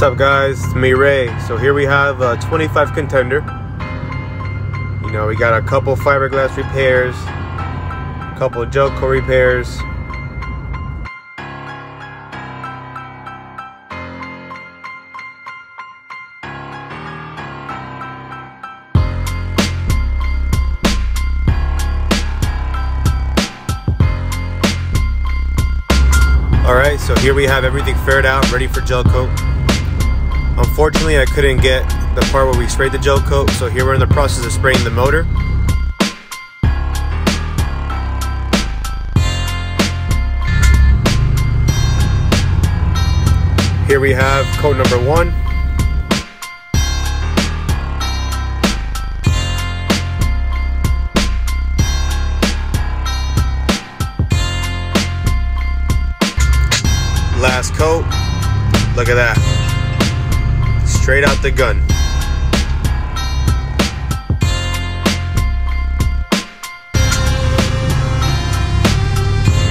What's up, guys? It's me, Ray. So here we have a 25 contender. You know, we got a couple fiberglass repairs, a couple Gelcoat repairs. Alright, so here we have everything faired out, ready for Gelcoat. Unfortunately, I couldn't get the part where we sprayed the Gelcoat, so here we're in the process of spraying the motor. Here we have coat number 1. Last coat. Look at that. Straight out the gun.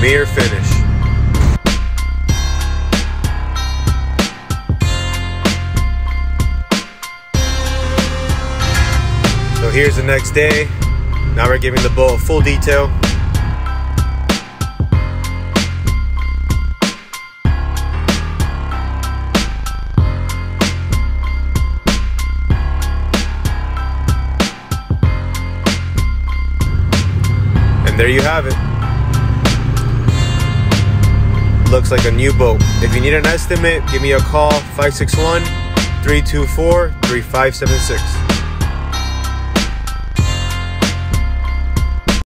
Mirror finish. So here's the next day. Now we're giving the boat a full detail. There you have it. Looks like a new boat. If you need an estimate, give me a call, 561-324-3576.